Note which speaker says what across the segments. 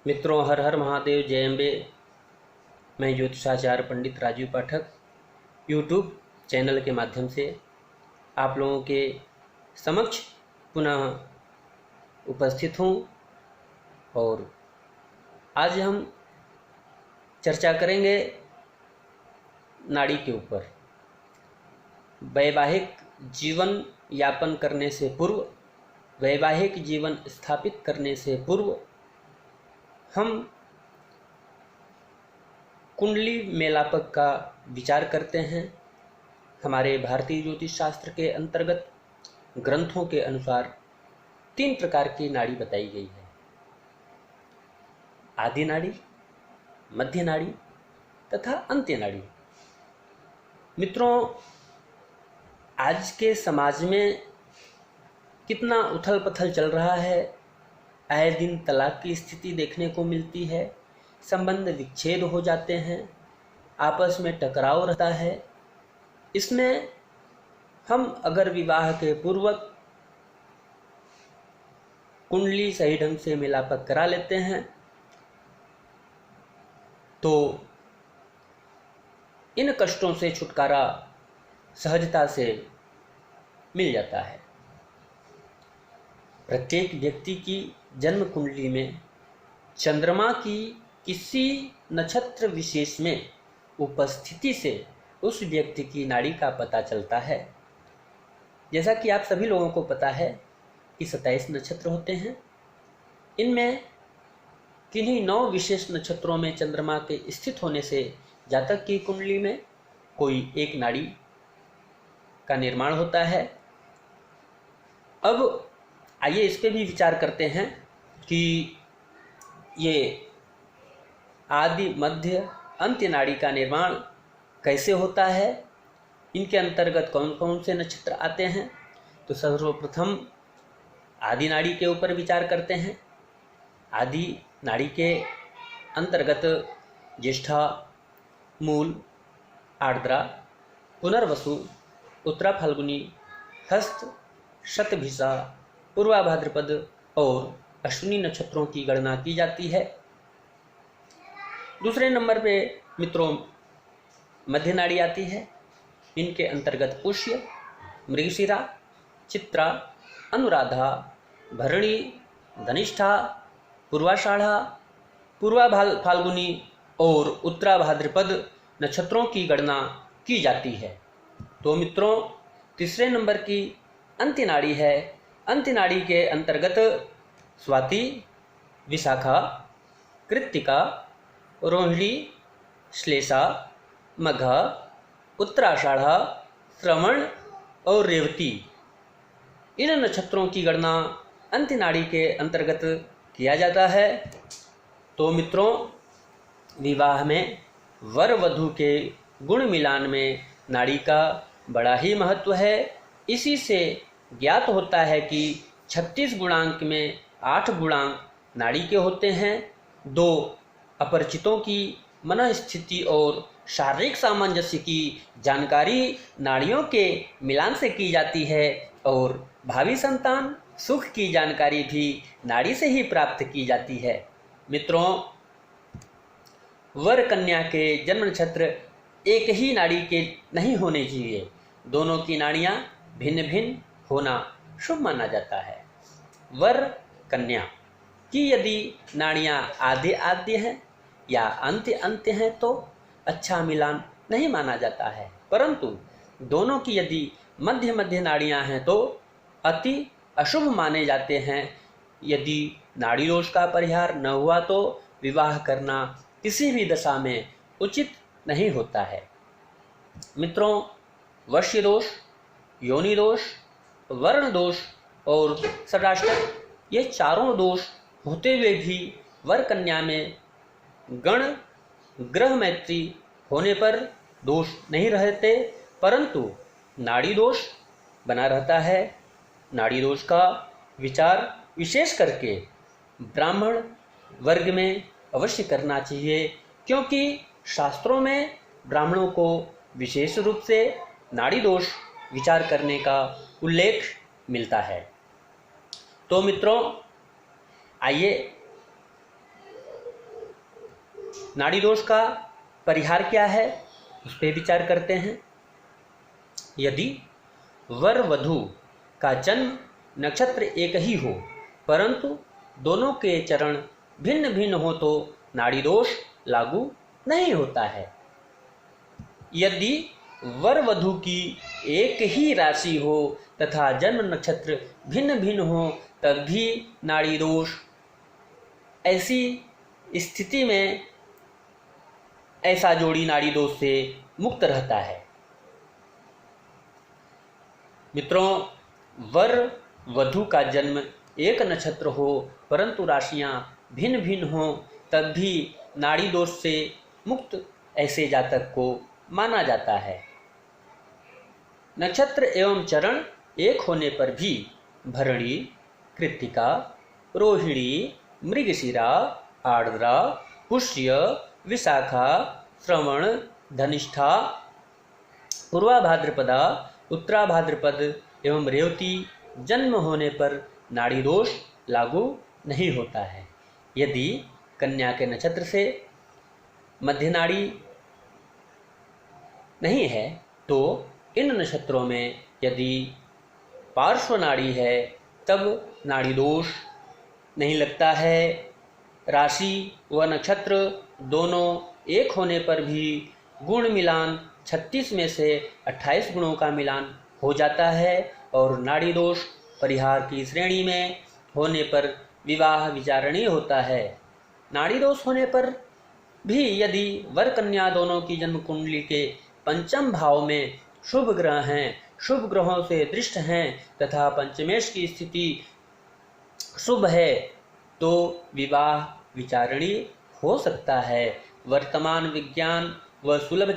Speaker 1: मित्रों, हर हर महादेव, जय अम्बे। मैं ज्योतिषाचार्य पंडित राजीव पाठक यूट्यूब चैनल के माध्यम से आप लोगों के समक्ष पुनः उपस्थित हूँ और आज हम चर्चा करेंगे नाड़ी के ऊपर। वैवाहिक जीवन यापन करने से पूर्व, वैवाहिक जीवन स्थापित करने से पूर्व हम कुंडली मेलापक का विचार करते हैं। हमारे भारतीय ज्योतिष शास्त्र के अंतर्गत ग्रंथों के अनुसार 3 प्रकार की नाड़ी बताई गई है: आदि नाड़ी, मध्य नाड़ी तथा अंत्य नाड़ी। मित्रों, आज के समाज में कितना उथल पथल चल रहा है। आए दिन तलाक की स्थिति देखने को मिलती है, संबंध विच्छेद हो जाते हैं, आपस में टकराव रहता है। इसमें हम अगर विवाह के पूर्वक कुंडली सही ढंग से मिलापक करा लेते हैं तो इन कष्टों से छुटकारा सहजता से मिल जाता है। प्रत्येक व्यक्ति की जन्म कुंडली में चंद्रमा की किसी नक्षत्र विशेष में उपस्थिति से उस व्यक्ति की नाड़ी का पता चलता है। जैसा कि आप सभी लोगों को पता है कि 27 नक्षत्र होते हैं। इनमें किन्हीं 9 विशेष नक्षत्रों में चंद्रमा के स्थित होने से जातक की कुंडली में कोई एक नाड़ी का निर्माण होता है। अब आइए इस पे भी विचार करते हैं कि ये आदि, मध्य, अंत्य नाड़ी का निर्माण कैसे होता है, इनके अंतर्गत कौन कौन से नक्षत्र आते हैं। तो सर्वप्रथम आदि नाड़ी के ऊपर विचार करते हैं। आदि नाड़ी के अंतर्गत ज्येष्ठा, मूल, आर्द्रा, पुनर्वसु, उत्तरा फाल्गुनी, हस्त, शतभिषा, पूर्वा भाद्रपद और अश्विनी नक्षत्रों की गणना की जाती है। दूसरे नंबर पे मित्रों मध्य नाड़ी आती है। इनके अंतर्गत पुष्य, मृगशिरा, चित्रा, अनुराधा, भरणी, धनिष्ठा, पूर्वाषाढ़ा, पूर्वा फाल्गुनी और उत्तरा भाद्रपद नक्षत्रों की गणना की जाती है। तो मित्रों, तीसरे नंबर की अंत्य नाड़ी है। अंत्य नाड़ी के अंतर्गत स्वाति, विशाखा, कृत्तिका, रोहिणी, श्लेषा, मघा, उत्तराषाढ़ा, श्रवण और रेवती, इन नक्षत्रों की गणना अंत्य नाड़ी के अंतर्गत किया जाता है। तो मित्रों, विवाह में वर वधू के गुण मिलान में नाड़ी का बड़ा ही महत्व है। इसी से ज्ञात होता है कि 36 गुणांक में 8 गुणांक नाड़ी के होते हैं। 2 अपरिचितों की मन स्थिति और शारीरिक सामंजस्य की जानकारी नाड़ियों के मिलान से की जाती है और भावी संतान सुख की जानकारी भी नाड़ी से ही प्राप्त की जाती है। मित्रों, वर कन्या के जन्म नक्षत्र एक ही नाड़ी के नहीं होने चाहिए। दोनों की नाड़ियां भिन्न भिन्न होना शुभ माना जाता है। वर कन्या की यदि नाड़ियां आधे आधे हैं या अंत्य अंत्य हैं तो अच्छा मिलान नहीं माना जाता है, परंतु दोनों की यदि मध्य मध्य नाड़ियां हैं तो अति अशुभ माने जाते हैं। यदि नाड़ी दोष का परिहार न हुआ तो विवाह करना किसी भी दशा में उचित नहीं होता है। मित्रों, वश्य दोष, योनि दोष, वर्ण दोष और षडाष्टक, ये चारों दोष होते हुए भी वर कन्या में गण ग्रह मैत्री होने पर दोष नहीं रहते, परंतु नाड़ी दोष बना रहता है। नाड़ी दोष का विचार विशेष करके ब्राह्मण वर्ग में अवश्य करना चाहिए, क्योंकि शास्त्रों में ब्राह्मणों को विशेष रूप से नाड़ी दोष विचार करने का उल्लेख मिलता है। तो मित्रों, आइए नाड़ी दोष का परिहार क्या है उस पर विचार करते हैं। यदि वर वधू का जन्म नक्षत्र एक ही हो परंतु दोनों के चरण भिन्न भिन्न हो तो नाड़ी दोष लागू नहीं होता है। यदि वर वधू की एक ही राशि हो तथा जन्म नक्षत्र भिन्न भिन्न हो तब भी नाड़ी दोष, ऐसी स्थिति में ऐसा जोड़ी नाड़ी दोष से मुक्त रहता है। मित्रों, वर वधू का जन्म एक नक्षत्र हो परंतु राशियां भिन्न भिन्न हो तब भी नाड़ी दोष से मुक्त ऐसे जातक को माना जाता है। नक्षत्र एवं चरण एक होने पर भी भरणी, कृत्तिका, रोहिणी, मृगशिरा, आर्द्रा, पुष्य, विशाखा, श्रवण, धनिष्ठा, पूर्वा भाद्रपदा, उत्तरा भाद्रपद एवं रेवती जन्म होने पर नाड़ी दोष लागू नहीं होता है। यदि कन्या के नक्षत्र से मध्य नाड़ी नहीं है तो इन नक्षत्रों में यदि पार्श्व नाड़ी है तब नाड़ी दोष नहीं लगता है। राशि व नक्षत्र दोनों एक होने पर भी गुण मिलान 36 में से 28 गुणों का मिलान हो जाता है और नाड़ी दोष परिहार की श्रेणी में होने पर विवाह विचारणीय होता है। नाड़ी दोष होने पर भी यदि वर कन्या दोनों की जन्म कुंडली के पंचम भाव में शुभ ग्रह हैं, शुभ ग्रहों से दृष्ट हैं तथा पंचमेश की स्थिति शुभ है तो विवाह विचारणीय हो सकता है। वर्तमान विज्ञान व सुलभ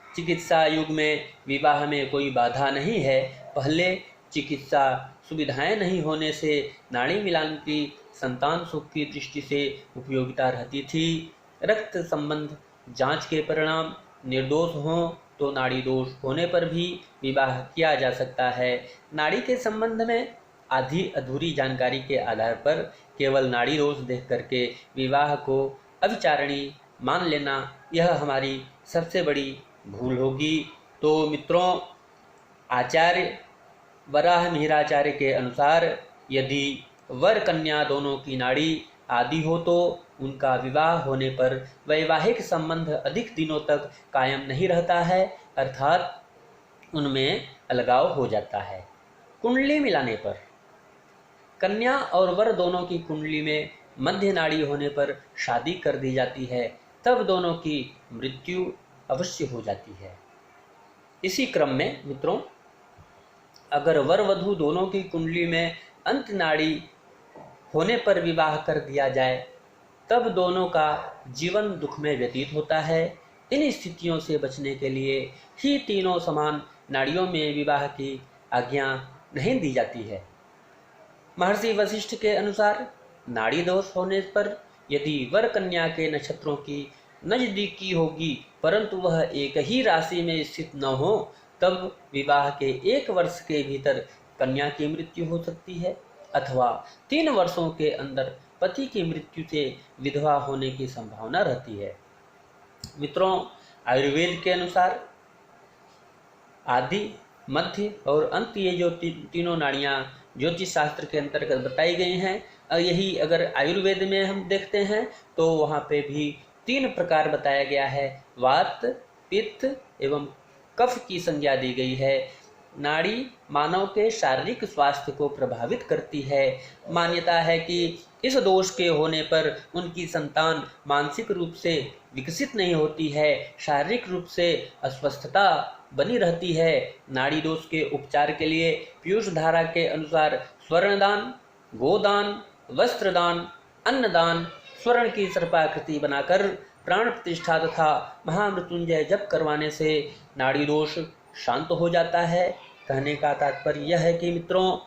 Speaker 1: चिकित्सा युग में विवाह में कोई बाधा नहीं है। पहले चिकित्सा सुविधाएं नहीं होने से नाड़ी मिलान की संतान सुख की दृष्टि से उपयोगिता रहती थी। रक्त संबंध जांच के परिणाम निर्दोष हों तो नाड़ी दोष होने पर भी विवाह किया जा सकता है। नाड़ी के संबंध में आधी अधूरी जानकारी के आधार पर केवल नाड़ी दोष देख करके विवाह को अविचारणीय मान लेना यह हमारी सबसे बड़ी भूल होगी। तो मित्रों, आचार्य वराह मिहिराचार्य के अनुसार यदि वर कन्या दोनों की नाड़ी आदि हो तो उनका विवाह होने पर वैवाहिक संबंध अधिक दिनों तक कायम नहीं रहता है, अर्थात उनमें अलगाव हो जाता है। कुंडली मिलाने पर कन्या और वर दोनों की कुंडली में मध्य नाड़ी होने पर शादी कर दी जाती है, तब दोनों की मृत्यु अवश्य हो जाती है। इसी क्रम में मित्रों, अगर वर वधू दोनों की कुंडली में अंत नाड़ी होने पर विवाह कर दिया जाए तब दोनों का जीवन दुख में व्यतीत होता है। इन स्थितियों से बचने के लिए ही तीनों समान नाड़ियों में विवाह की आज्ञा नहीं दी जाती है। महर्षि वशिष्ठ के अनुसार नाड़ी दोष होने पर यदि वर कन्या के नक्षत्रों की नजदीकी होगी परंतु वह एक ही राशि में स्थित न हो तब विवाह के 1 वर्ष के भीतर कन्या की मृत्यु हो सकती है अथवा 3 वर्षों के अंदर पति की मृत्यु से विधवा होने की संभावना रहती है। मित्रों, आयुर्वेद के अनुसार आदि, मध्य और अंत ये जो तीनों नाड़ियाँ ज्योतिष शास्त्र के अंतर्गत बताई गई हैं, यही अगर आयुर्वेद में हम देखते हैं तो वहाँ पे भी 3 प्रकार बताया गया है। वात, पित्त एवं कफ की संज्ञा दी गई है। नाड़ी मानव के शारीरिक स्वास्थ्य को प्रभावित करती है। मान्यता है कि इस दोष के होने पर उनकी संतान मानसिक रूप से विकसित नहीं होती है, शारीरिक रूप से अस्वस्थता बनी रहती है। नाड़ी दोष के उपचार के लिए पीयूष धारा के अनुसार स्वर्णदान, गोदान, वस्त्रदान, अन्नदान, स्वर्ण की सर्पाकृति बनाकर प्राण प्रतिष्ठा तथा महामृत्युंजय जप करवाने से नाड़ी दोष शांत हो जाता है। कहने का तात्पर्य यह है कि मित्रों,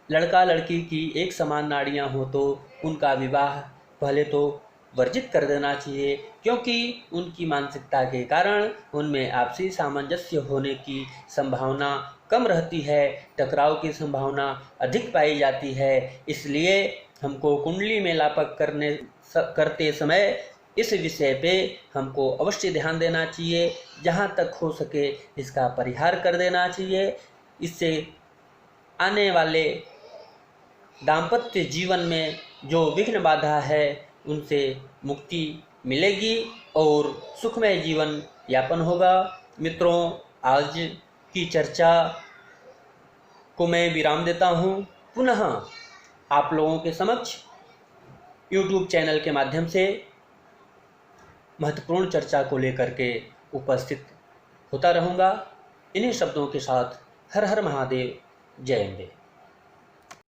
Speaker 1: लड़का लड़की की एक समान नाड़ियां हो तो उनका विवाह पहले तो वर्जित कर देना चाहिए, क्योंकि उनकी मानसिकता के कारण उनमें आपसी सामंजस्य होने की संभावना कम रहती है, टकराव की संभावना अधिक पाई जाती है। इसलिए हमको कुंडली में लापक करते समय इस विषय पे हमको अवश्य ध्यान देना चाहिए, जहाँ तक हो सके इसका परिहार कर देना चाहिए। इससे आने वाले दाम्पत्य जीवन में जो विघ्न बाधा है उनसे मुक्ति मिलेगी और सुखमय जीवन यापन होगा। मित्रों, आज की चर्चा को मैं विराम देता हूँ। पुनः आप लोगों के समक्ष YouTube चैनल के माध्यम से महत्वपूर्ण चर्चा को लेकर के उपस्थित होता रहूँगा। इन्हीं शब्दों के साथ हर हर महादेव, जय अम्बे।